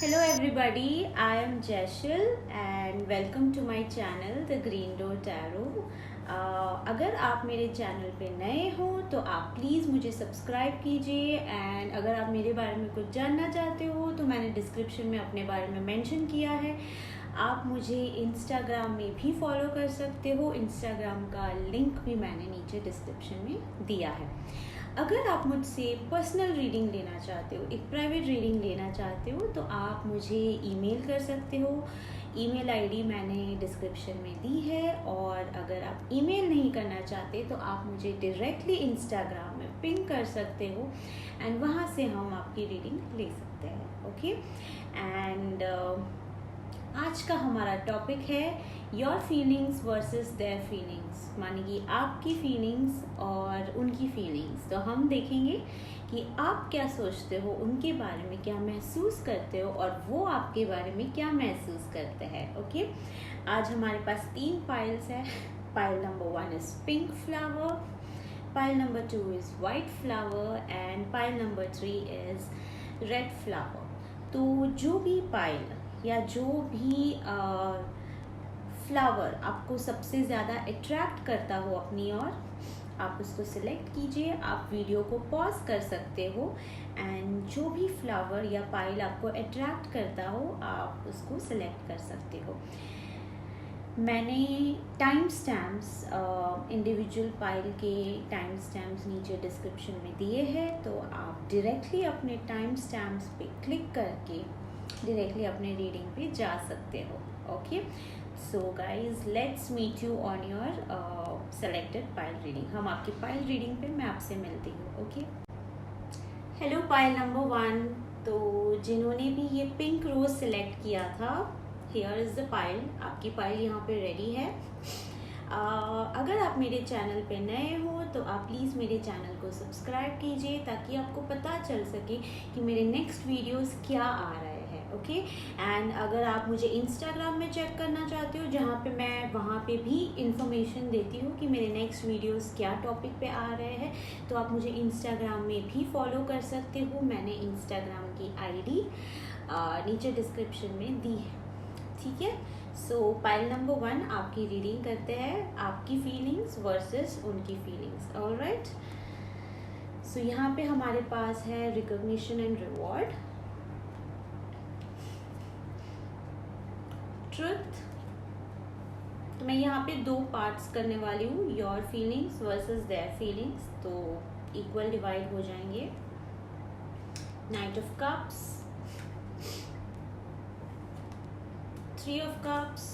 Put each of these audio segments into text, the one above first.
Hello everybody, I am Jeshil and welcome to my channel The Green Door Tarot। अगर आप मेरे channel पे नए हो तो आप प्लीज़ मुझे सब्सक्राइब कीजिए एंड अगर आप मेरे बारे में कुछ जानना चाहते हो तो मैंने डिस्क्रिप्शन में अपने बारे में मेंशन किया है। आप मुझे इंस्टाग्राम में भी फॉलो कर सकते हो, इंस्टाग्राम का लिंक भी मैंने नीचे डिस्क्रिप्शन में दिया है। अगर आप मुझसे पर्सनल रीडिंग लेना चाहते हो, एक प्राइवेट रीडिंग लेना चाहते हो तो आप मुझे ईमेल कर सकते हो। ईमेल आईडी मैंने डिस्क्रिप्शन में दी है और अगर आप ईमेल नहीं करना चाहते तो आप मुझे डायरेक्टली इंस्टाग्राम में पिंग कर सकते हो एंड वहाँ से हम आपकी रीडिंग ले सकते हैं। ओके एंड आज का हमारा टॉपिक है your feelings versus their feelings, माने कि आपकी फीलिंग्स और उनकी फीलिंग्स। तो हम देखेंगे कि आप क्या सोचते हो, उनके बारे में क्या महसूस करते हो और वो आपके बारे में क्या महसूस करते हैं। ओके आज हमारे पास 3 पाइल्स है। Pile number 1 is pink flower, pile number 2 is white flower and pile number 3 is red flower. तो जो भी पाइल या जो भी फ्लावर आपको सबसे ज़्यादा अट्रैक्ट करता हो अपनी ओर, आप उसको सिलेक्ट कीजिए। आप वीडियो को पॉज कर सकते हो एंड जो भी फ्लावर या पाइल आपको अट्रैक्ट करता हो आप उसको सिलेक्ट कर सकते हो। मैंने टाइम स्टैम्प्स इंडिविजुअल पाइल के टाइम स्टैम्प्स नीचे डिस्क्रिप्शन में दिए हैं, तो आप डायरेक्टली अपने टाइम स्टैम्प्स पे क्लिक करके डायरेक्टली अपने रीडिंग पे जा सकते हो। Okay so guys let's meet you on your selected pile reading. हम आपकी पाइल रीडिंग पे मैं आपसे मिलती हूँ। Okay hello pile number 1। तो जिन्होंने भी ये पिंक रोज सिलेक्ट किया था, हियर इज़ द पाइल। आपकी पाइल यहाँ पे रेडी है। अगर आप मेरे चैनल पे नए हो तो आप प्लीज़ मेरे चैनल को सब्सक्राइब कीजिए ताकि आपको पता चल सके कि मेरे नेक्स्ट वीडियोस क्या आ रहे हैं। ओके एंड अगर आप मुझे इंस्टाग्राम में चेक करना चाहते हो जहाँ पे मैं वहाँ पे भी इंफॉर्मेशन देती हूँ कि मेरे नेक्स्ट वीडियोस क्या टॉपिक पे आ रहे हैं, तो आप मुझे इंस्टाग्राम में भी फॉलो कर सकते हो। मैंने इंस्टाग्राम की आईडी नीचे डिस्क्रिप्शन में दी है। ठीक है सो पाइल नंबर 1 आपकी रीडिंग करते हैं, आपकी फीलिंग्स वर्सेस उनकी फीलिंग्स। ऑलराइट सो यहाँ पे हमारे पास है रिकॉग्निशन एंड रिवॉर्ड, ट्रुथ। तो मैं यहाँ पे 2 पार्ट्स करने वाली हूँ, your feelings versus their feelings, तो इक्वल डिवाइड हो जाएंगे। Knight of cups, 3 of cups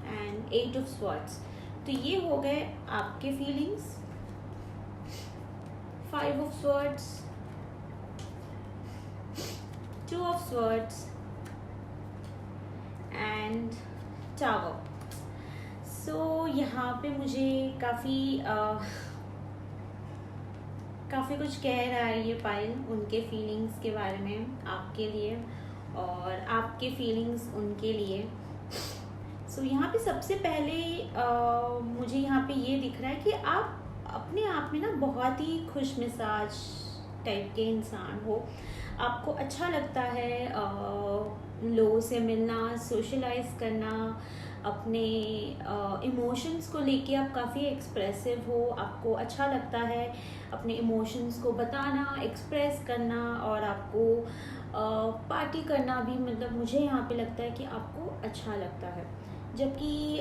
and 8 of swords. तो ये हो गए आपके feelings. 5 of swords, 2 of swords and tower. So यहाँ पे मुझे काफ़ी कुछ कह रहा है ये पाइल उनके फीलिंग्स के बारे में आपके लिए और आपके फीलिंग्स उनके लिए। सो यहाँ पे सबसे पहले मुझे यहाँ पे ये दिख रहा है कि आप अपने आप में ना बहुत ही खुश मिजाज टाइप के इंसान हो। आपको अच्छा लगता है लोगों से मिलना, सोशलाइज करना, अपने इमोशंस को लेके आप काफ़ी एक्सप्रेसिव हो। आपको अच्छा लगता है अपने इमोशंस को बताना, एक्सप्रेस करना और आपको पार्टी करना भी, मतलब मुझे यहाँ पे लगता है कि आपको अच्छा लगता है। जबकि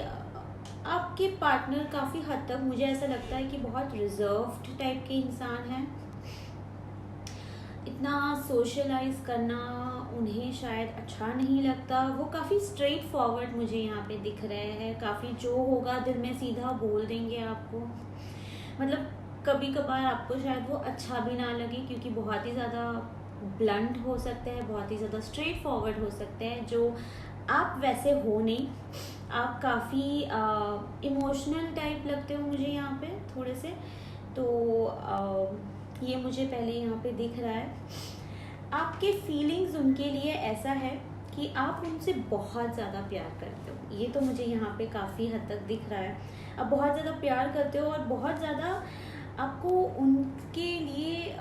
आपके पार्टनर काफ़ी हद तक मुझे ऐसा लगता है कि बहुत रिजर्व्ड टाइप के इंसान हैं। इतना सोशलाइज करना उन्हें शायद अच्छा नहीं लगता। वो काफ़ी स्ट्रेट फॉरवर्ड मुझे यहाँ पे दिख रहे हैं, काफ़ी जो होगा दिल में सीधा बोल देंगे आपको। मतलब कभी कभार आपको शायद वो अच्छा भी ना लगे क्योंकि बहुत ही ज़्यादा ब्लंट हो सकते हैं, बहुत ही ज़्यादा स्ट्रेट फॉरवर्ड हो सकते हैं, जो आप वैसे हो नहीं। आप काफ़ी इमोशनल टाइप लगते हो मुझे यहाँ पे थोड़े से। तो ये मुझे पहले यहाँ पे दिख रहा है। आपके फीलिंग्स उनके लिए ऐसा है कि आप उनसे बहुत ज़्यादा प्यार करते हो। ये तो मुझे यहाँ पे काफ़ी हद तक दिख रहा है। आप बहुत ज़्यादा प्यार करते हो और बहुत ज़्यादा आपको उनके लिए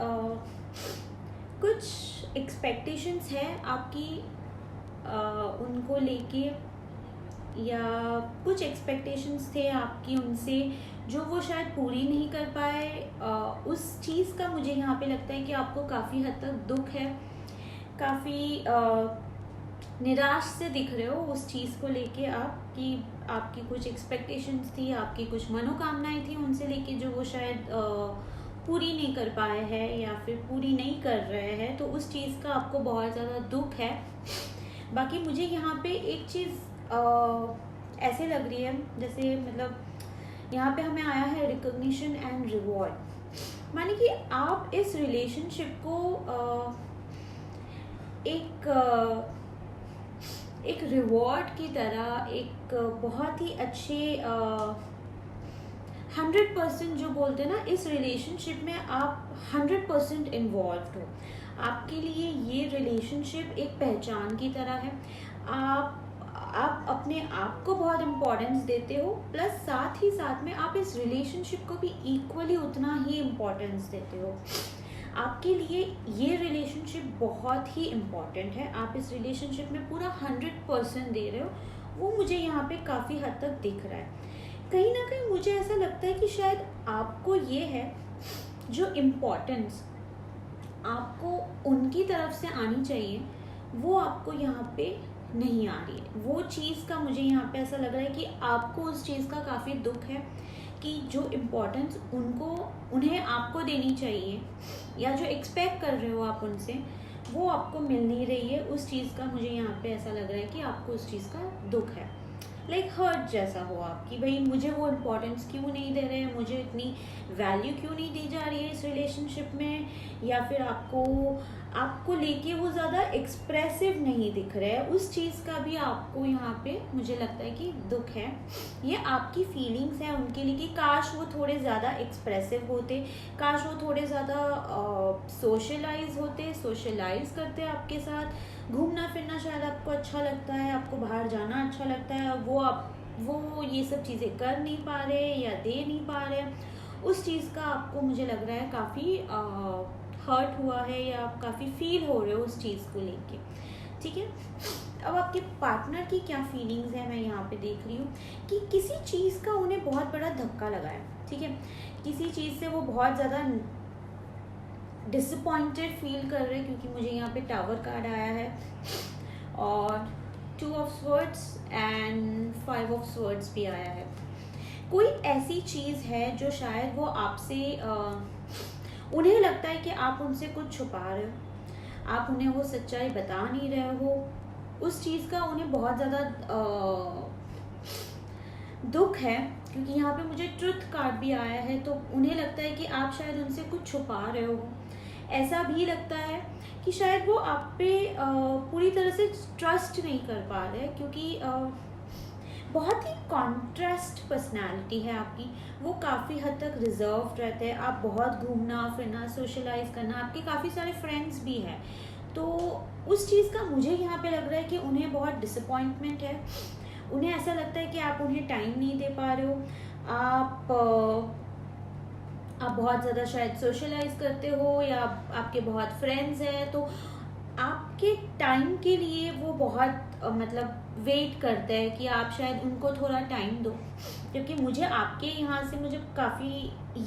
कुछ एक्सपेक्टेशंस है आपकी उनको लेके, या कुछ एक्सपेक्टेशंस थे आपकी उनसे जो वो शायद पूरी नहीं कर पाए। उस चीज़ का मुझे यहाँ पे लगता है कि आपको काफ़ी हद तक दुख है, काफ़ी निराश से दिख रहे हो उस चीज़ को लेके आप, कि आपकी कुछ एक्सपेक्टेशंस थी, आपकी कुछ मनोकामनाएं थी उनसे लेके जो वो शायद पूरी नहीं कर पाए हैं या फिर पूरी नहीं कर रहे हैं, तो उस चीज़ का आपको बहुत ज़्यादा दुख है। बाकी मुझे यहाँ पे एक चीज़ ऐसे लग रही है, जैसे मतलब यहाँ पे हमें आया है रिकॉग्निशन एंड रिवॉर्ड, माने कि आप इस रिलेशनशिप को एक रिवॉर्ड की तरह, एक बहुत ही अच्छे 100% जो बोलते हैं ना, इस रिलेशनशिप में आप 100% इन्वॉल्व हो। आपके लिए ये रिलेशनशिप एक पहचान की तरह है। आप अपने आप को बहुत इम्पोर्टेंस देते हो, प्लस साथ ही साथ में आप इस रिलेशनशिप को भी इक्वली उतना ही इम्पोर्टेंस देते हो। आपके लिए ये रिलेशनशिप बहुत ही इम्पॉर्टेंट है, आप इस रिलेशनशिप में पूरा 100% दे रहे हो, वो मुझे यहाँ पे काफ़ी हद तक दिख रहा है। कहीं ना कहीं मुझे ऐसा लगता है कि शायद आपको ये है जो इम्पोर्टेंस आपको उनकी तरफ से आनी चाहिए, वो आपको यहाँ पे नहीं आ रही है। वो चीज़ का मुझे यहाँ पे ऐसा लग रहा है कि आपको उस चीज़ का काफ़ी दुख है कि जो इम्पोर्टेंस उन्हें आपको देनी चाहिए, या जो एक्सपेक्ट कर रहे हो आप उनसे, वो आपको मिल नहीं रही है। उस चीज़ का मुझे यहाँ पे ऐसा लग रहा है कि आपको उस चीज़ का दुख है, लाइक हर्ट जैसा हो आप, कि भाई मुझे वो इम्पोर्टेंस क्यों नहीं दे रहे हैं, मुझे इतनी वैल्यू क्यों नहीं दी जा रही है इस रिलेशनशिप में, या फिर आपको लेके वो ज़्यादा एक्सप्रेसिव नहीं दिख रहे हैं। उस चीज़ का भी आपको यहाँ पे मुझे लगता है कि दुख है। ये आपकी फीलिंग्स हैं उनके लिए कि काश वो थोड़े ज़्यादा एक्सप्रेसिव होते, काश वो थोड़े ज़्यादा सोशलाइज करते आपके साथ। घूमना फिरना शायद आपको अच्छा लगता है, आपको बाहर जाना अच्छा लगता है, वो ये सब चीज़ें कर नहीं पा रहे या दे नहीं पा रहे। उस चीज़ का आपको मुझे लग रहा है काफ़ी हर्ट हुआ है, या आप काफ़ी फील हो रहे हो उस चीज़ को लेके। ठीक है, अब आपके पार्टनर की क्या फीलिंग्स है मैं यहाँ पे देख रही हूँ कि किसी चीज़ का उन्हें बहुत बड़ा धक्का लगा है। ठीक है, किसी चीज़ से वो बहुत ज़्यादा डिसअपॉइंटेड फील कर रहे हैं, क्योंकि मुझे यहाँ पे टावर कार्ड आया है, और 2 of swords and 5 of swords भी आया है। कोई ऐसी चीज़ है जो शायद वो आपसे उन्हें लगता है कि आप उनसे कुछ छुपा रहे हो, आप उन्हें वो सच्चाई बता नहीं रहे हो। उस चीज़ का उन्हें बहुत ज़्यादा दुख है, क्योंकि यहाँ पे मुझे ट्रुथ कार्ड भी आया है, तो उन्हें लगता है कि आप शायद उनसे कुछ छुपा रहे हो। ऐसा भी लगता है कि शायद वो आप पे पूरी तरह से ट्रस्ट नहीं कर पा रहे, क्योंकि बहुत ही कॉन्ट्रास्ट पर्सनालिटी है आपकी। वो काफ़ी हद तक रिजर्व रहते हैं, आप बहुत घूमना फिरना सोशलाइज करना, आपके काफ़ी सारे फ्रेंड्स भी हैं, तो उस चीज़ का मुझे यहाँ पे लग रहा है कि उन्हें बहुत डिसअपॉइंटमेंट है। उन्हें ऐसा लगता है कि आप उन्हें टाइम नहीं दे पा रहे हो, आप बहुत ज़्यादा शायद सोशलाइज करते हो, या आपके बहुत फ्रेंड्स हैं, तो आपके टाइम के लिए वो बहुत मतलब वेट करते हैं कि आप शायद उनको थोड़ा टाइम दो। क्योंकि मुझे आपके यहाँ से मुझे काफ़ी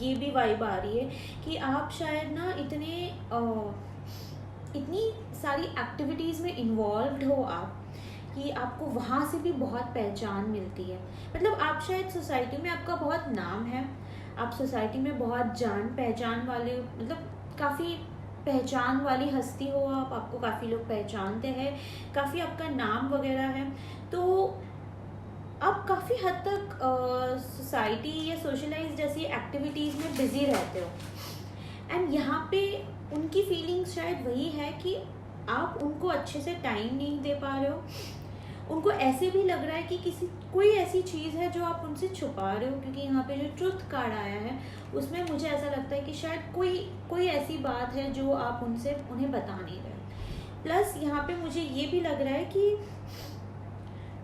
ये भी वाइब आ रही है कि आप शायद ना इतनी सारी एक्टिविटीज़ में इन्वॉल्व्ड हो आप, कि आपको वहाँ से भी बहुत पहचान मिलती है। मतलब आप शायद सोसाइटी में आपका बहुत नाम है, आप सोसाइटी में बहुत जान पहचान वाले, मतलब काफ़ी पहचान वाली हस्ती हो आप, आपको काफ़ी लोग पहचानते हैं, काफ़ी आपका नाम वगैरह है, तो आप काफ़ी हद तक सोसाइटी या सोशलाइज जैसी एक्टिविटीज़ में बिजी रहते हो। एंड यहाँ पे उनकी फीलिंग्स शायद वही है कि आप उनको अच्छे से टाइम नहीं दे पा रहे हो। उनको ऐसे भी लग रहा है कि कोई ऐसी चीज़ है जो आप उनसे छुपा रहे हो, क्योंकि यहाँ पे जो ट्रुथ कार्ड आया है उसमें मुझे ऐसा लगता है कि शायद कोई ऐसी बात है जो आप उन्हें बता नहीं रहे। प्लस यहाँ पे मुझे ये भी लग रहा है कि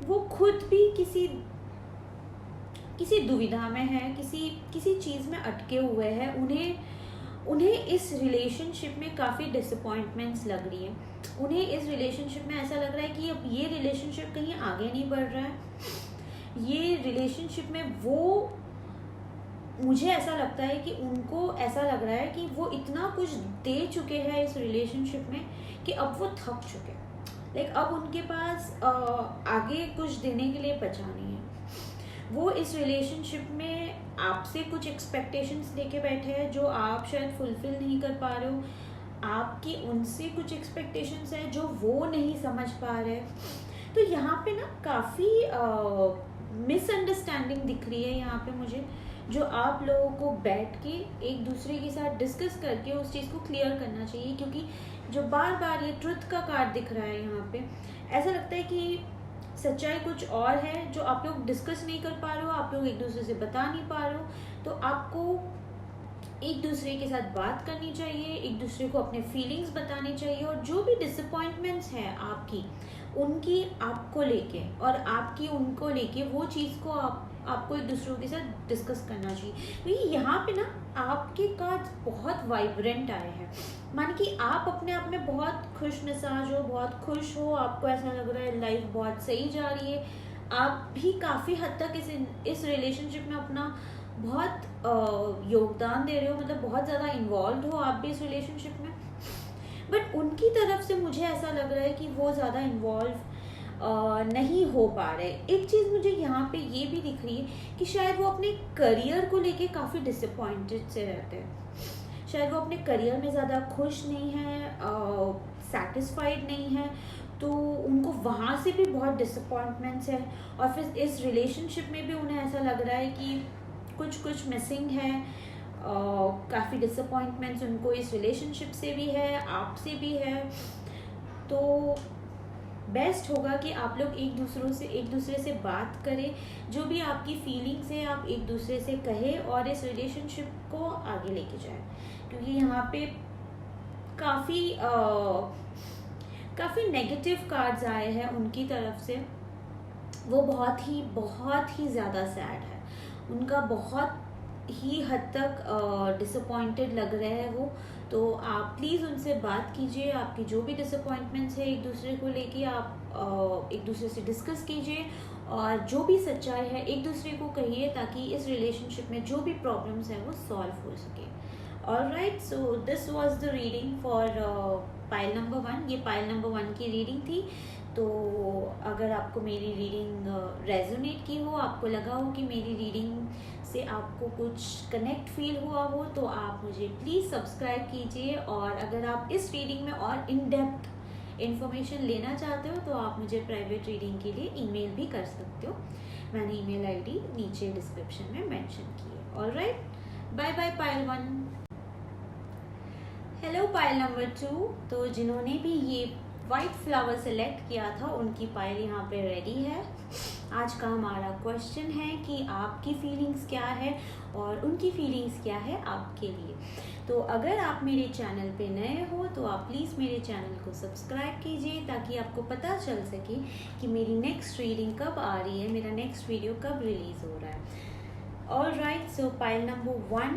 वो खुद भी किसी दुविधा में है, किसी चीज़ में अटके हुए हैं। उन्हें इस रिलेशनशिप में काफ़ी डिसअपॉइंटमेंट्स लग रही है, उन्हें इस रिलेशनशिप में ऐसा लग रहा है कि अब ये रिलेशनशिप कहीं आगे नहीं बढ़ रहा है, ये रिलेशनशिप में वो, मुझे ऐसा लगता है कि उनको ऐसा लग रहा है कि वो इतना कुछ दे चुके हैं इस रिलेशनशिप में कि अब वो थक चुके हैं। लाइक अब उनके पास आगे कुछ देने के लिए बचा नहीं है। वो इस रिलेशनशिप में आपसे कुछ एक्सपेक्टेशंस लेके बैठे हैं जो आप शायद फुलफिल नहीं कर पा रहे हो, आपकी उनसे कुछ एक्सपेक्टेशंस है जो वो नहीं समझ पा रहे। तो यहाँ पे ना काफ़ी मिसअंडरस्टैंडिंग दिख रही है यहाँ पे मुझे, जो आप लोगों को बैठ के एक दूसरे के साथ डिस्कस करके उस चीज़ को क्लियर करना चाहिए। क्योंकि जो बार बार ये ट्रुथ का कार्ड दिख रहा है यहाँ पे, ऐसा लगता है कि सच्चाई कुछ और है जो आप लोग डिस्कस नहीं कर पा रहे हो, आप लोग एक दूसरे से बता नहीं पा रहे हो। तो आपको एक दूसरे के साथ बात करनी चाहिए, एक दूसरे को अपने फीलिंग्स बताने चाहिए, और जो भी डिसअपॉइंटमेंट्स हैं आपकी, उनकी आपको लेके और आपकी उनको लेके वो चीज़ को आपको एक दूसरे के साथ डिस्कस करना चाहिए। क्योंकि यहाँ पे ना आपके कार्ड्स बहुत वाइब्रेंट आए हैं, मान कि आप अपने आप में बहुत खुश मिजाज हो, बहुत खुश हो, आपको ऐसा लग रहा है लाइफ बहुत सही जा रही है, आप भी काफ़ी हद तक इस रिलेशनशिप में अपना बहुत योगदान दे रहे हो, मतलब बहुत ज़्यादा इन्वॉल्व हो आप भी इस रिलेशनशिप में। बट उनकी तरफ से मुझे ऐसा लग रहा है कि वो ज़्यादा इन्वॉल्व नहीं हो पा रहे। एक चीज़ मुझे यहाँ पे ये भी दिख रही है कि शायद वो अपने करियर को लेके काफ़ी डिसअपॉइंटेड से रहते हैं, शायद वो अपने करियर में ज़्यादा खुश नहीं है, सेटिस्फाइड नहीं है, तो उनको वहाँ से भी बहुत डिसअपॉइंटमेंट्स है। और फिर इस रिलेशनशिप में भी उन्हें ऐसा लग रहा है कि कुछ मिसिंग है, काफ़ी डिसअपॉइंटमेंट्स उनको इस रिलेशनशिप से भी है, आपसे भी है। तो बेस्ट होगा कि आप लोग एक दूसरे से बात करें, जो भी आपकी फीलिंग्स है आप एक दूसरे से कहें और इस रिलेशनशिप को आगे लेके जाएं। क्योंकि यहाँ पे काफ़ी नेगेटिव कार्ड्स आए हैं उनकी तरफ से, वो बहुत ही ज़्यादा सैड है, उनका बहुत ही हद तक डिसअपॉइंटेड लग रहे हैं वो। तो आप प्लीज़ उनसे बात कीजिए, आपकी जो भी डिसअपॉइंटमेंट्स है एक दूसरे को लेके आप एक दूसरे से डिस्कस कीजिए, और जो भी सच्चाई है एक दूसरे को कहिए, ताकि इस रिलेशनशिप में जो भी प्रॉब्लम्स हैं वो सॉल्व हो सके। Alright, so this was the reading for pile number 1। ये पाइल नंबर 1 की रीडिंग थी। तो अगर आपको मेरी रीडिंग रेजोनेट की हो, आपको लगा हो कि मेरी रीडिंग से आपको कुछ कनेक्ट फील हुआ हो, तो आप मुझे प्लीज़ सब्सक्राइब कीजिए। और अगर आप इस रीडिंग में और इन डेप्थ इन्फॉर्मेशन लेना चाहते हो तो आप मुझे प्राइवेट रीडिंग के लिए ईमेल भी कर सकते हो, मैंने ईमेल आईडी नीचे डिस्क्रिप्शन में मेंशन की है। Alright, bye bye pile 1। Hello pile number 2। तो जिन्होंने भी ये वाइट फ्लावर सेलेक्ट किया था उनकी पाइल यहाँ पे रेडी है। आज का हमारा क्वेश्चन है कि आपकी फीलिंग्स क्या है और उनकी फीलिंग्स क्या है आपके लिए। तो अगर आप मेरे चैनल पे नए हो तो आप प्लीज़ मेरे चैनल को सब्सक्राइब कीजिए, ताकि आपको पता चल सके कि मेरी नेक्स्ट रीडिंग कब आ रही है, मेरा नेक्स्ट वीडियो कब रिलीज़ हो रहा है। ऑलराइट, सो पाइल नंबर 1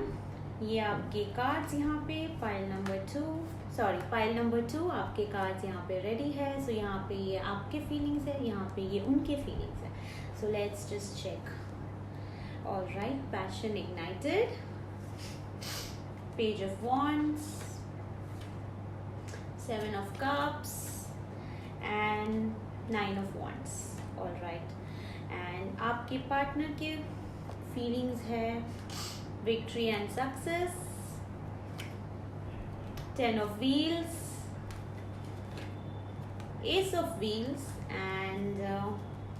ये आपके कार्ड्स यहाँ पे, पाइल नंबर 2 आपके कार्ड्स यहाँ पे रेडी है। सो यहाँ पे ये आपके फीलिंग्स है, यहाँ पे ये उनके फीलिंग्स है। So let's just check. Alright, passion ignited, page of wands, 7 of cups and 9 of wands. Alright, and आपके पार्टनर के फीलिंग्स है victory and success, 10 of wheels, ace of wheels and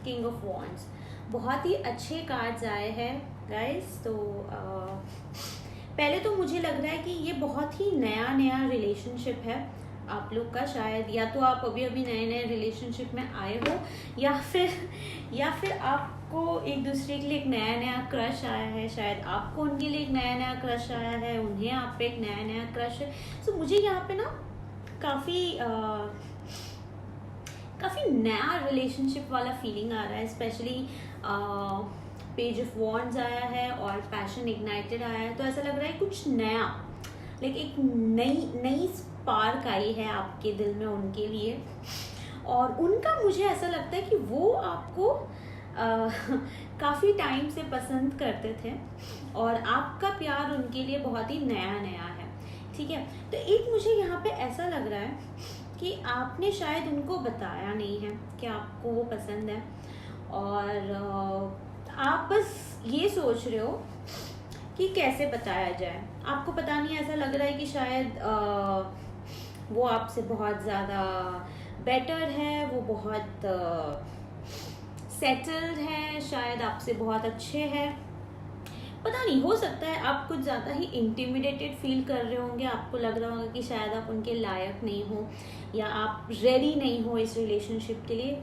king of wands। बहुत ही अच्छे cards आए हैं guys. तो पहले तो मुझे लग रहा है कि ये बहुत ही नया रिलेशनशिप है आप लोग का। शायद या तो आप अभी नए रिलेशनशिप में आए हो, या फिर आपको एक दूसरे के लिए एक नया क्रश आया है, शायद आपको उनके लिए एक नया क्रश आया है, उन्हें आप पे एक नया क्रश है। सो मुझे यहाँ पे ना काफ़ी नया रिलेशनशिप वाला फीलिंग आ रहा है। स्पेशली पेज ऑफ वॉन्ड्स आया है और पैशन इग्नाइटेड आया है, तो ऐसा लग रहा है कुछ नया लाइक एक नई स्पार्क आई है आपके दिल में उनके लिए, और उनका मुझे ऐसा लगता है कि वो आपको काफ़ी टाइम से पसंद करते थे और आपका प्यार उनके लिए बहुत ही नया है, ठीक है। तो एक मुझे यहाँ पे ऐसा लग रहा है कि आपने शायद उनको बताया नहीं है कि आपको वो पसंद है, और आप बस ये सोच रहे हो कि कैसे बताया जाए। आपको पता नहीं, ऐसा लग रहा है कि शायद वो आपसे बहुत ज़्यादा बेटर है, वो बहुत सेटल्ड है, शायद आपसे बहुत अच्छे हैं, पता नहीं, हो सकता है आप कुछ ज़्यादा ही इंटिमिडेटेड फील कर रहे होंगे। आपको लग रहा होगा कि शायद आप उनके लायक नहीं हो, या आप रेडी नहीं हो इस रिलेशनशिप के लिए।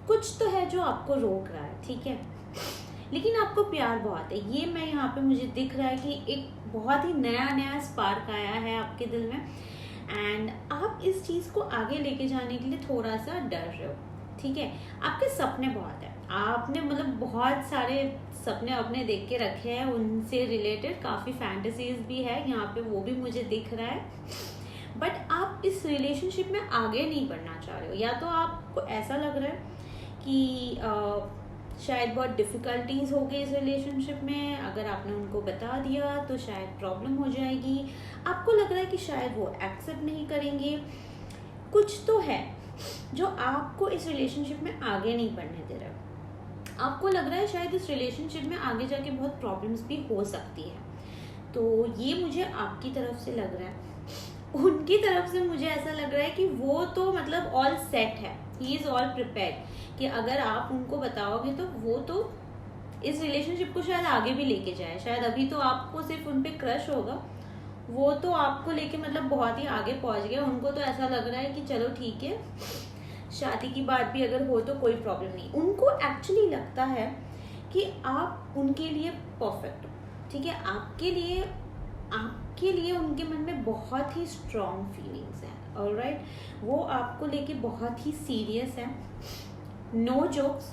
कुछ तो है जो आपको रोक रहा है, ठीक है, लेकिन आपको प्यार बहुत है। ये मैं यहाँ पे मुझे दिख रहा है कि एक बहुत ही नया स्पार्क आया है आपके दिल में, एंड आप इस चीज़ को आगे लेके जाने के लिए थोड़ा सा डर रहे हो, ठीक है। आपके सपने बहुत है, आपने मतलब बहुत सारे सपने अपने देख के रखे हैं, उनसे रिलेटेड काफ़ी फैंटेसीज भी है यहाँ पे, वो भी मुझे दिख रहा है। बट आप इस रिलेशनशिप में आगे नहीं बढ़ना चाह रहे हो, या तो आपको ऐसा लग रहा है कि शायद बहुत डिफ़िकल्टीज हो गई इस रिलेशनशिप में, अगर आपने उनको बता दिया तो शायद प्रॉब्लम हो जाएगी। आपको लग रहा है कि शायद वो एक्सेप्ट नहीं करेंगे। कुछ तो है जो आपको इस रिलेशनशिप में आगे नहीं बढ़ने दे रहा। आपको लग रहा है शायद इस रिलेशनशिप में आगे जाके बहुत प्रॉब्लम्स भी हो सकती है। तो ये मुझे आपकी तरफ से लग रहा है। उनकी तरफ से मुझे ऐसा लग रहा है कि वो तो मतलब ऑल सेट है, ही इज़ ऑल प्रिपेयर्ड, कि अगर आप उनको बताओगे तो वो तो इस रिलेशनशिप को शायद आगे भी लेके जाए। शायद अभी तो आपको सिर्फ उन पे क्रश होगा, वो तो आपको लेके मतलब बहुत ही आगे पहुंच गए। उनको तो ऐसा लग रहा है कि चलो ठीक है, शादी की बात भी अगर हो तो कोई प्रॉब्लम नहीं। उनको एक्चुअली लगता है कि आप उनके लिए परफेक्ट हो, ठीक है। आपके लिए उनके मन में बहुत ही स्ट्रॉन्ग फीलिंग्स हैं, ऑलराइट। वो आपको लेके बहुत ही सीरियस है, नो जोक्स।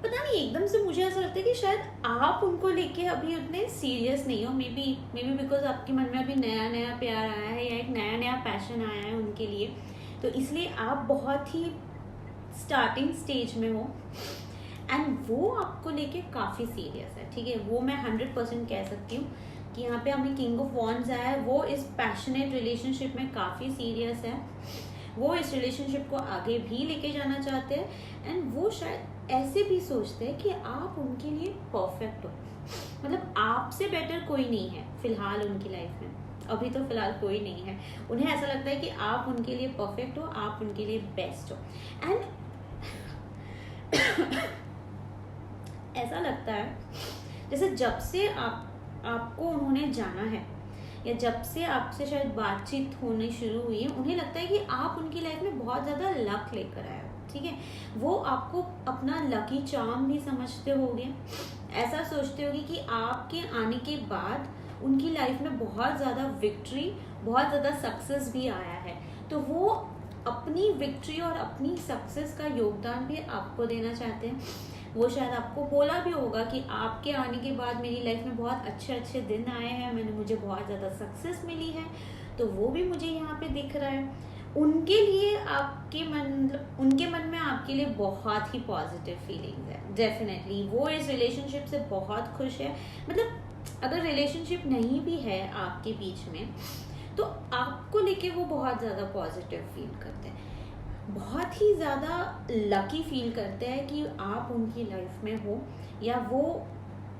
पता नहीं, एकदम से मुझे ऐसा लगता है कि शायद आप उनको लेके अभी उतने सीरियस नहीं हो। मे बी बिकॉज आपके मन में अभी नया प्यार आया है, या एक नया पैशन आया है उनके लिए, तो इसलिए आप बहुत ही स्टार्टिंग स्टेज में हो, एंड वो आपको लेके काफ़ी सीरियस है, ठीक है। वो मैं 100% कह सकती हूँ कि यहाँ पे हमें किंग ऑफ वॉन्ड्स आया है। वो इस पैशनेट रिलेशनशिप में काफ़ी सीरियस है, वो इस रिलेशनशिप को आगे भी लेके जाना चाहते हैं, एंड वो शायद ऐसे भी सोचते हैं कि आप उनके लिए परफेक्ट हो। मतलब आपसे बेटर कोई नहीं है फिलहाल उनकी लाइफ में, अभी तो फिलहाल कोई नहीं है। उन्हें ऐसा लगता है कि आप उनके लिए परफेक्ट हो, आप उनके लिए बेस्ट हो, एंड ऐसा लगता है जैसे जब से आपको उन्होंने जाना है, या जब से आपसे शायद बातचीत होनी शुरू हुई है, उन्हें लगता है कि आप उनकी लाइफ में बहुत ज़्यादा लक लेकर आए हो, ठीक है। वो आपको अपना लकी चार्म भी समझते होंगे, ऐसा सोचते होंगे कि आपके आने के बाद उनकी लाइफ में बहुत ज़्यादा विक्ट्री, बहुत ज़्यादा सक्सेस भी आया है, तो वो अपनी विक्ट्री और अपनी सक्सेस का योगदान भी आपको देना चाहते हैं। वो शायद आपको बोला भी होगा कि आपके आने के बाद मेरी लाइफ में बहुत अच्छे दिन आए हैं, मुझे बहुत ज़्यादा सक्सेस मिली है, तो वो भी मुझे यहाँ पे दिख रहा है। उनके लिए उनके मन में आपके लिए बहुत ही पॉजिटिव फीलिंग्स है, डेफिनेटली। वो इस रिलेशनशिप से बहुत खुश है। मतलब अगर रिलेशनशिप नहीं भी है आपके बीच में, तो आपको लेके वो बहुत ज़्यादा पॉजिटिव फील करते हैं, बहुत ही ज़्यादा लकी फील करते हैं कि आप उनकी लाइफ में हो, या वो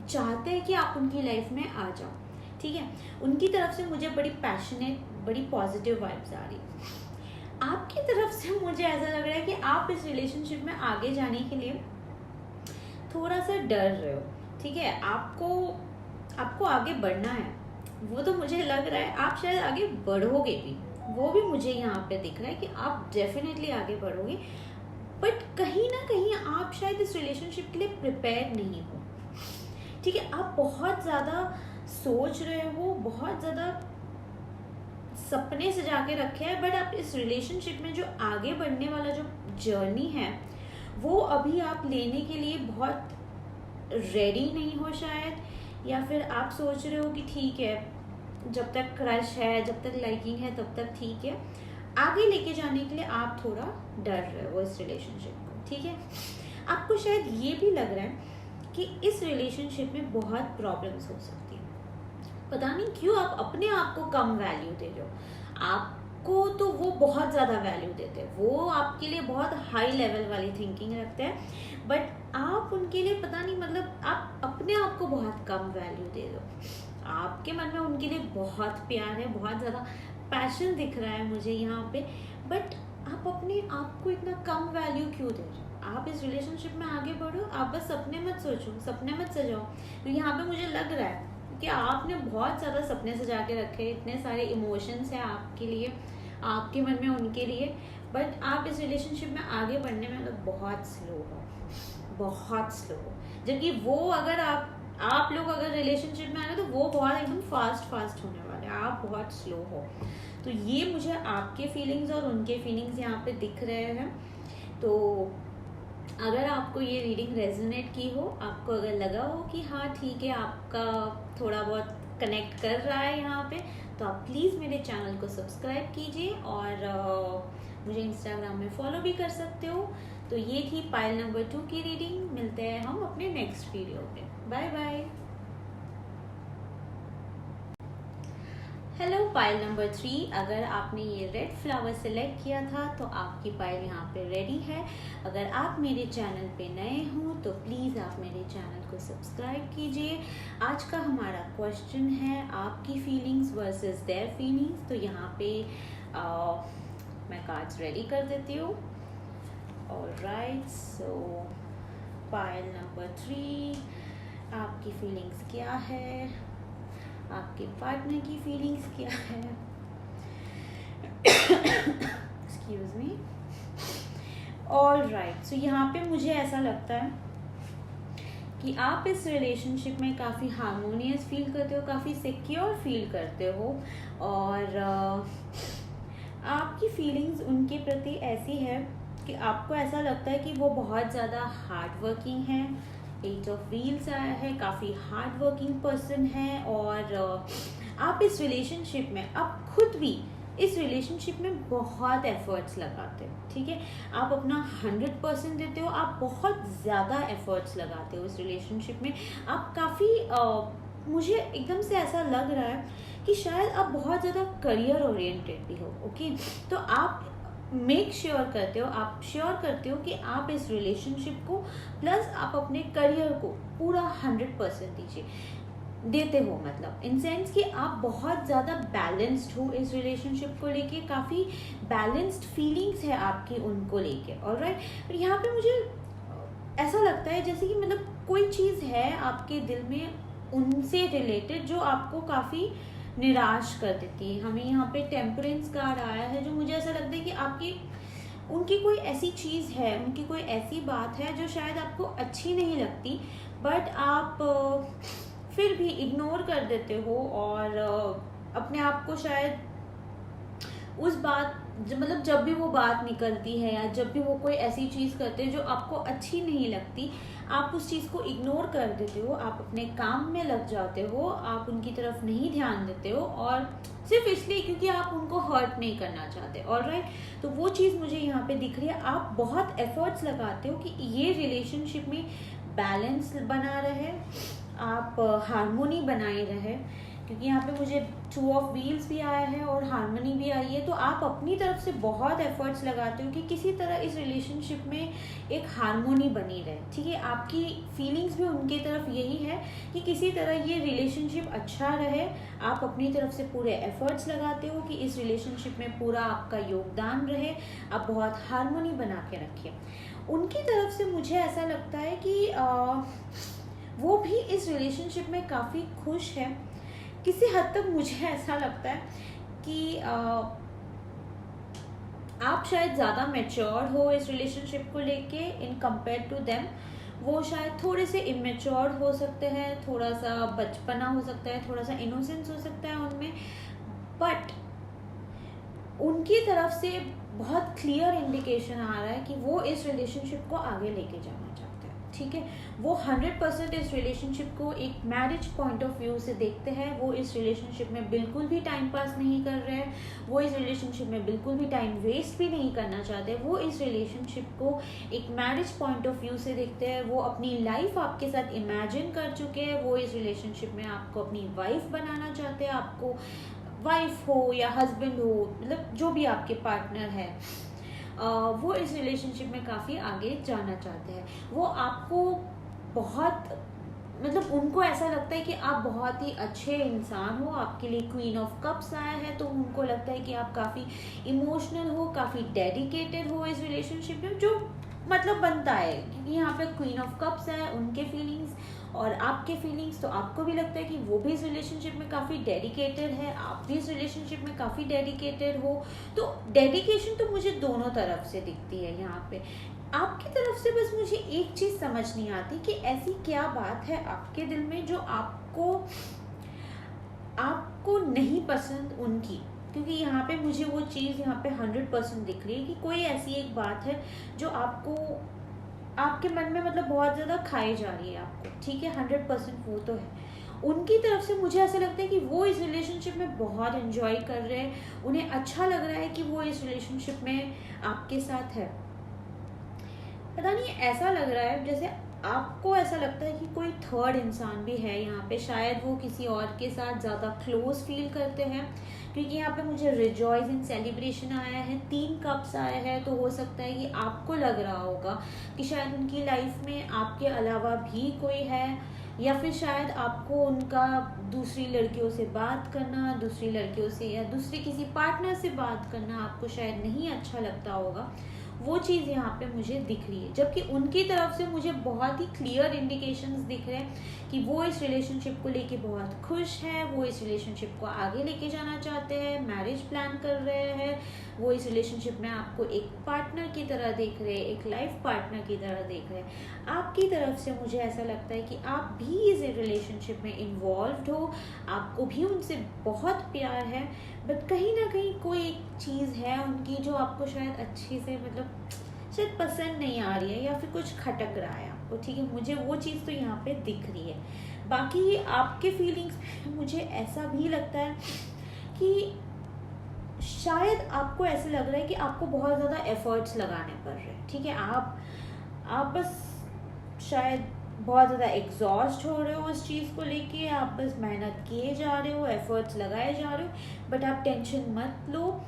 चाहते हैं कि आप उनकी लाइफ में आ जाओ, ठीक है। उनकी तरफ से मुझे बड़ी पैशनेट, बड़ी पॉजिटिव वाइब्स आ रही। आपकी तरफ से मुझे ऐसा लग रहा है कि आप इस रिलेशनशिप में आगे जाने के लिए थोड़ा सा डर रहे हो, ठीक है। आपको आगे बढ़ना है, वो तो मुझे लग रहा है आप शायद आगे बढ़ोगे भी, वो भी मुझे यहाँ पे दिख रहा है कि आप डेफिनेटली आगे बढ़ोगे, बट कहीं ना कहीं आप शायद इस रिलेशनशिप के लिए प्रिपेयर नहीं हो, ठीक है। आप बहुत ज़्यादा सोच रहे हो, बहुत ज़्यादा सपने सजा के रखे हैं, बट आप इस रिलेशनशिप में जो आगे बढ़ने वाला जो जर्नी है, वो अभी आप लेने के लिए बहुत रेडी नहीं हो शायद, या फिर आप सोच रहे हो कि ठीक है जब तक क्रश है, जब तक लाइकिंग है तब तक ठीक है, आगे लेके जाने के लिए आप थोड़ा डर रहे हो इस रिलेशनशिप को, ठीक है। आपको शायद ये भी लग रहा है कि इस रिलेशनशिप में बहुत प्रॉब्लम्स हो सकती है, पता नहीं क्यों आप अपने आप को कम वैल्यू दे रहे हो। आपको तो वो बहुत ज़्यादा वैल्यू देते हैं, वो आपके लिए बहुत हाई लेवल वाली थिंकिंग रखते हैं, बट आप उनके लिए पता नहीं, मतलब आप अपने आप को बहुत कम वैल्यू दे रहे हो। आपके मन में उनके लिए बहुत प्यार है, बहुत ज़्यादा पैशन दिख रहा है मुझे यहाँ पे, बट आप अपने आप को इतना कम वैल्यू क्यों दे रहे हो। आप इस रिलेशनशिप में आगे बढ़ो, आप बस सपने मत सोचो, सपने मत सजाओ। तो यहाँ पे मुझे लग रहा है कि आपने बहुत ज़्यादा सपने सजा के रखे, इतने सारे इमोशंस हैं आपके लिए, आपके मन में उनके लिए, बट आप इस रिलेशनशिप में आगे बढ़ने में मतलब बहुत स्लो हो, बहुत स्लो हो। जबकि वो अगर आप लोग अगर रिलेशनशिप में आए तो वो बहुत एकदम फास्ट होने वाले, आप बहुत स्लो हो। तो ये मुझे आपके फीलिंग्स और उनके फीलिंग्स यहाँ पे दिख रहे हैं। तो अगर आपको ये रीडिंग रेजोनेट की हो, आपको अगर लगा हो कि हाँ ठीक है, आपका थोड़ा बहुत कनेक्ट कर रहा है यहाँ पे, तो आप प्लीज़ मेरे चैनल को सब्सक्राइब कीजिए और मुझे इंस्टाग्राम में फॉलो भी कर सकते हो। तो ये थी पाइल नंबर 2 की रीडिंग। मिलते हैं हम अपने नेक्स्ट वीडियो पे। Bye bye. Hello pile number 3, अगर आपने ये रेड फ्लावर सेलेक्ट किया था तो आपकी पाइल यहाँ पे रेडी है। अगर आप मेरे चैनल पे नए हो तो प्लीज़ आप मेरे चैनल को सब्सक्राइब कीजिए। आज का हमारा क्वेश्चन है आपकी फीलिंग्स वर्सेस देयर फीलिंग्स। तो यहाँ पे मैं कार्ड्स रेडी कर देती हूँ। ऑलराइट, सो पाइल नंबर 3, आपकी फीलिंग्स क्या है, आपके पार्टनर की फीलिंग्स क्या है। Excuse me. ऑलराइट, सो यहाँ पे मुझे ऐसा लगता है कि आप इस रिलेशनशिप में काफ़ी हार्मोनियस फील करते हो, काफ़ी सिक्योर फील करते हो, और आपकी फीलिंग्स उनके प्रति ऐसी है कि आपको ऐसा लगता है कि वो बहुत ज़्यादा हार्ड वर्किंग है। 8 ऑफ व्हील्स आया है, काफ़ी हार्ड वर्किंग पर्सन है, और आप इस रिलेशनशिप में, आप खुद भी इस रिलेशनशिप में बहुत एफर्ट्स लगाते हो, ठीक है। आप अपना 100% देते हो, आप बहुत ज़्यादा एफर्ट्स लगाते हो इस रिलेशनशिप में। आप काफ़ी मुझे एकदम से ऐसा लग रहा है कि शायद आप बहुत ज़्यादा करियर ओरिएंटेड भी हो, ओके। तो आप मेक श्योर करते हो, आप श्योर करते हो कि आप इस रिलेशनशिप को प्लस आप अपने करियर को पूरा 100% देते हो, मतलब इन सेंस कि आप बहुत ज़्यादा बैलेंस्ड हो इस रिलेशनशिप को लेके, काफ़ी बैलेंस्ड फीलिंग्स है आपकी उनको लेके। ऑलराइट, यहाँ पे मुझे ऐसा लगता है जैसे कि मतलब कोई चीज़ है आपके दिल में उनसे रिलेटेड जो आपको काफ़ी निराश कर देती है। हमें यहाँ पे टेम्परेंस कार्ड आया है, जो मुझे ऐसा लगता है कि आपकी उनकी कोई ऐसी चीज़ है, उनकी कोई ऐसी बात है जो शायद आपको अच्छी नहीं लगती, बट आप फिर भी इग्नोर कर देते हो, और अपने आप को शायद उस बात, मतलब जब भी वो बात निकलती है या जब भी वो कोई ऐसी चीज़ करते हैं जो आपको अच्छी नहीं लगती, आप उस चीज़ को इग्नोर कर देते हो, आप अपने काम में लग जाते हो, आप उनकी तरफ नहीं ध्यान देते हो, और सिर्फ इसलिए क्योंकि आप उनको हर्ट नहीं करना चाहते। ऑलराइट, तो वो चीज़ मुझे यहाँ पे दिख रही है। आप बहुत एफर्ट्स लगाते हो कि ये रिलेशनशिप में बैलेंस बना रहे, आप हार्मोनी बनाए रहे, क्योंकि यहाँ पे मुझे 2 ऑफ व्हील्स भी आया है और हार्मनी भी आई है। तो आप अपनी तरफ से बहुत एफर्ट्स लगाते हो कि किसी तरह इस रिलेशनशिप में एक हार्मोनी बनी रहे, ठीक है। आपकी फीलिंग्स भी उनकी तरफ यही है कि किसी तरह ये रिलेशनशिप अच्छा रहे। आप अपनी तरफ से पूरे एफर्ट्स लगाते हो कि इस रिलेशनशिप में पूरा आपका योगदान रहे, आप बहुत हार्मोनी बना के रखिए। उनकी तरफ से मुझे ऐसा लगता है कि वो भी इस रिलेशनशिप में काफ़ी खुश है। किसी हद तक मुझे ऐसा लगता है कि आप शायद ज़्यादा मैच्योर हो इस रिलेशनशिप को लेके इन कंपेयर टू देम। वो शायद थोड़े से इमेच्योर हो सकते हैं, थोड़ा सा बचपना हो सकता है, थोड़ा सा इनोसेंस हो सकता है उनमें, बट उनकी तरफ से बहुत क्लियर इंडिकेशन आ रहा है कि वो इस रिलेशनशिप को आगे लेके जाना चाहते हैं, ठीक है। वो 100% इस रिलेशनशिप को एक मैरिज पॉइंट ऑफ व्यू से देखते हैं। वो इस रिलेशनशिप में बिल्कुल भी टाइम पास नहीं कर रहे हैं, वो इस रिलेशनशिप में बिल्कुल भी टाइम वेस्ट भी नहीं करना चाहते। वो इस रिलेशनशिप को एक मैरिज पॉइंट ऑफ व्यू से देखते हैं। वो अपनी लाइफ आपके साथ इमेजिन कर चुके हैं। वो इस रिलेशनशिप में आपको अपनी वाइफ बनाना चाहते हैं, आपको वाइफ हो या हस्बैंड हो, मतलब जो भी आपके पार्टनर है, वो इस रिलेशनशिप में काफ़ी आगे जाना चाहते हैं। वो आपको बहुत, मतलब उनको ऐसा लगता है कि आप बहुत ही अच्छे इंसान हो। आपके लिए क्वीन ऑफ कप्स आया है तो उनको लगता है कि आप काफ़ी इमोशनल हो, काफ़ी डेडिकेटेड हो इस रिलेशनशिप में, जो मतलब बनता है क्योंकि यहाँ पे क्वीन ऑफ कप्स है। उनके फीलिंग्स और आपके फीलिंग्स, तो आपको भी लगता है कि वो भी इस रिलेशनशिप में काफ़ी डेडिकेटेड है, आप भी इस रिलेशनशिप में काफ़ी डेडिकेटेड हो। तो डेडिकेशन तो मुझे दोनों तरफ से दिखती है यहाँ पे। आपकी तरफ से बस मुझे एक चीज़ समझ नहीं आती कि ऐसी क्या बात है आपके दिल में जो आपको नहीं पसंद उनकी, क्योंकि यहाँ पे मुझे वो चीज़ यहाँ पे 100% दिख रही है कि कोई ऐसी एक बात है जो आपको, आपके मन में मतलब बहुत ज़्यादा खाई जा रही है आपको, ठीक है। 100% वो तो है। उनकी तरफ से मुझे ऐसा लगता है कि वो इस रिलेशनशिप में बहुत एंजॉय कर रहे हैं, उन्हें अच्छा लग रहा है कि वो इस रिलेशनशिप में आपके साथ है। पता नहीं ऐसा लग रहा है जैसे आपको ऐसा लगता है कि कोई थर्ड इंसान भी है यहाँ पे, शायद वो किसी और के साथ ज़्यादा क्लोज फील करते हैं, क्योंकि यहाँ पे मुझे रिजॉइस इन सेलिब्रेशन आया है, 3 कप्स आया है। तो हो सकता है कि आपको लग रहा होगा कि शायद उनकी लाइफ में आपके अलावा भी कोई है, या फिर शायद आपको उनका दूसरी लड़कियों से बात करना, दूसरी लड़कियों से या दूसरे किसी पार्टनर से बात करना आपको शायद नहीं अच्छा लगता होगा। वो चीज़ यहाँ पे मुझे दिख रही है, जबकि उनकी तरफ से मुझे बहुत ही क्लियर इंडिकेशंस दिख रहे हैं कि वो इस रिलेशनशिप को लेके बहुत खुश हैं, वो इस रिलेशनशिप को आगे लेके जाना चाहते हैं, मैरिज प्लान कर रहे हैं। वो इस रिलेशनशिप में आपको एक पार्टनर की तरह देख रहे हैं, एक लाइफ पार्टनर की तरह देख रहे हैं। आपकी तरफ से मुझे ऐसा लगता है कि आप भी इस रिलेशनशिप में इन्वॉल्व हो, आपको भी उनसे बहुत प्यार है, बट कहीं ना कहीं कोई एक चीज़ है उनकी जो आपको शायद अच्छे से, मतलब शायद पसंद नहीं आ रही है, या फिर कुछ खटक रहा है आपको, ठीक है। मुझे वो चीज़ तो यहाँ पे दिख रही है। बाकी आपके फीलिंग्स में मुझे ऐसा भी लगता है कि शायद आपको ऐसे लग रहा है कि आपको बहुत ज़्यादा एफर्ट्स लगाने पड़ रहे हैं, ठीक है। आप बस शायद बहुत ज़्यादा एग्जॉस्ट हो रहे हो उस चीज़ को लेके, आप बस मेहनत किए जा रहे हो, एफर्ट्स लगाए जा रहे हो, बट आप टेंशन मत लो।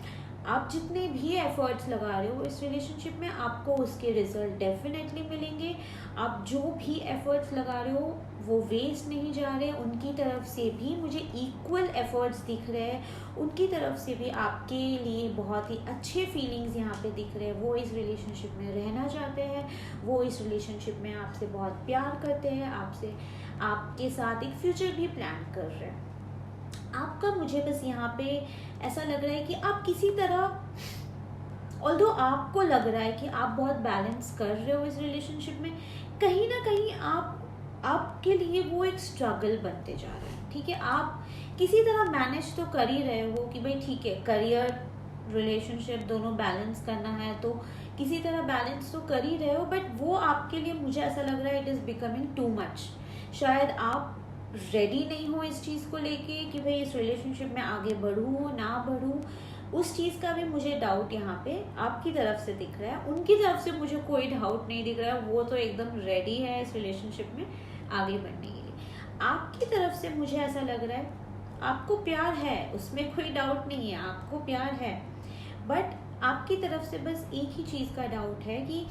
आप जितने भी एफर्ट्स लगा रहे हो इस रिलेशनशिप में, आपको उसके रिजल्ट डेफिनेटली मिलेंगे। आप जो भी एफर्ट्स लगा रहे हो वो वेस्ट नहीं जा रहे। उनकी तरफ से भी मुझे इक्वल एफर्ट्स दिख रहे हैं, उनकी तरफ से भी आपके लिए बहुत ही अच्छे फीलिंग्स यहाँ पे दिख रहे हैं। वो इस रिलेशनशिप में रहना चाहते हैं, वो इस रिलेशनशिप में आपसे बहुत प्यार करते हैं, आपके साथ एक फ्यूचर भी प्लान कर रहे हैं। आपका मुझे बस यहाँ पे ऐसा लग रहा है कि आप किसी तरह, ऑल्दो आपको लग रहा है कि आप बहुत बैलेंस कर रहे हो इस रिलेशनशिप में, कहीं ना कहीं आपके लिए वो एक स्ट्रगल बनते जा रहा है, ठीक है। आप किसी तरह मैनेज तो कर ही रहे हो कि भाई ठीक है, करियर रिलेशनशिप दोनों बैलेंस करना है, तो किसी तरह बैलेंस तो कर ही रहे हो, बट वो आपके लिए मुझे ऐसा लग रहा है it is becoming too much. शायद आप रेडी नहीं हो इस चीज़ को लेके कि भाई इस रिलेशनशिप में आगे बढ़ूँ ना बढ़ूँ, उस चीज़ का भी मुझे डाउट यहाँ पे आपकी तरफ से दिख रहा है। उनकी तरफ से मुझे कोई डाउट नहीं दिख रहा है, वो तो एकदम रेडी है इस रिलेशनशिप में आगे बढ़ने के लिए। आपकी तरफ से मुझे ऐसा लग रहा है आपको प्यार है, उसमें कोई डाउट नहीं है, आपको प्यार है, बट आपकी तरफ से बस एक ही चीज़ का डाउट है कि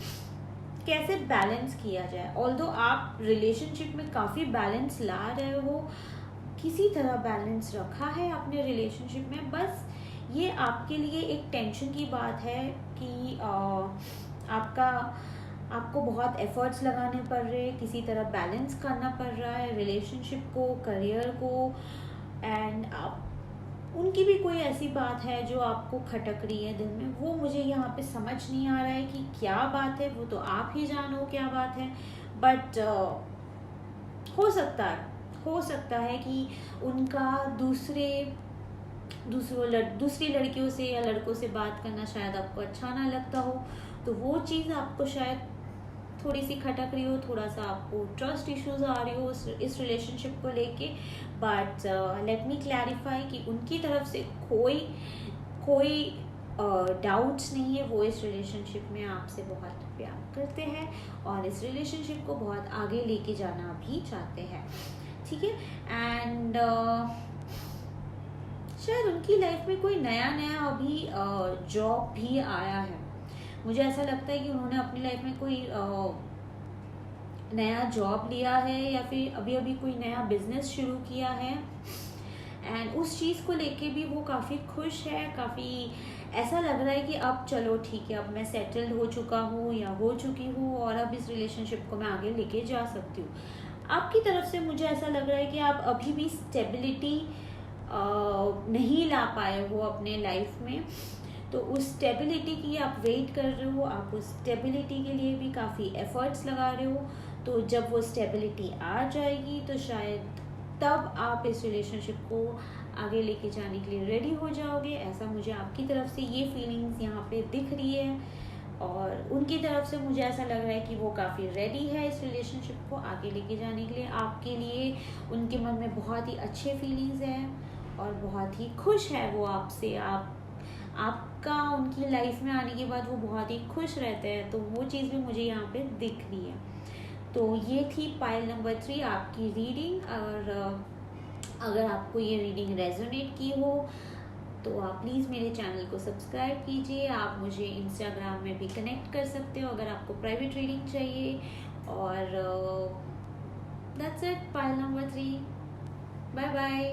कैसे बैलेंस किया जाए। ऑल्दो आप रिलेशनशिप में काफ़ी बैलेंस ला रहे हो, किसी तरह बैलेंस रखा है आपने रिलेशनशिप में, बस ये आपके लिए एक टेंशन की बात है कि आपको बहुत एफर्ट्स लगाने पड़ रहे हैं, किसी तरह बैलेंस करना पड़ रहा है रिलेशनशिप को, करियर को, एंड आप उनकी भी कोई ऐसी बात है जो आपको खटक रही है दिल में। वो मुझे यहाँ पे समझ नहीं आ रहा है कि क्या बात है, वो तो आप ही जानो क्या बात है, बट हो सकता है कि उनका दूसरी लड़कियों से या लड़कों से बात करना शायद आपको अच्छा ना लगता हो, तो वो चीज़ आपको शायद थोड़ी सी खटक रही हो, थोड़ा सा आपको ट्रस्ट इश्यूज आ रही हो इस रिलेशनशिप को लेके, बट लेट मी क्लैरिफाई कि उनकी तरफ से कोई डाउट्स नहीं है। वो इस रिलेशनशिप में आपसे बहुत प्यार करते हैं और इस रिलेशनशिप को बहुत आगे लेके जाना भी चाहते हैं, ठीक है। एंड शायद उनकी लाइफ में कोई नया अभी जॉब भी आया है। मुझे ऐसा लगता है कि उन्होंने अपनी लाइफ में कोई नया जॉब लिया है या फिर अभी अभी कोई नया बिजनेस शुरू किया है, एंड उस चीज़ को लेके भी वो काफ़ी खुश है। काफ़ी ऐसा लग रहा है कि अब चलो ठीक है, अब मैं सेटल्ड हो चुका हूँ या हो चुकी हूँ और अब इस रिलेशनशिप को मैं आगे लेके जा सकती हूँ। आपकी तरफ से मुझे ऐसा लग रहा है कि आप अभी भी स्टेबिलिटी नहीं ला पाए हो अपने लाइफ में, तो उस स्टेबिलिटी की आप वेट कर रहे हो, आप उस स्टेबिलिटी के लिए भी काफ़ी एफर्ट्स लगा रहे हो। तो जब वो स्टेबिलिटी आ जाएगी तो शायद तब आप इस रिलेशनशिप को आगे लेके जाने के लिए रेडी हो जाओगे। ऐसा मुझे आपकी तरफ से ये फीलिंग्स यहाँ पे दिख रही है, और उनकी तरफ से मुझे ऐसा लग रहा है कि वो काफ़ी रेडी है इस रिलेशनशिप को आगे लेके जाने के लिए। आपके लिए उनके मन में बहुत ही अच्छे फीलिंग्स हैं और बहुत ही खुश है वो आपसे। आपका उनकी लाइफ में आने के बाद वो बहुत ही खुश रहते हैं, तो वो चीज़ भी मुझे यहाँ पे दिख रही है। तो ये थी पाइल नंबर 3 आपकी रीडिंग। और अगर आपको ये रीडिंग रेजोनेट की हो तो आप प्लीज़ मेरे चैनल को सब्सक्राइब कीजिए। आप मुझे इंस्टाग्राम में भी कनेक्ट कर सकते हो अगर आपको प्राइवेट रीडिंग चाहिए। और that's it, pile number 3। Bye bye.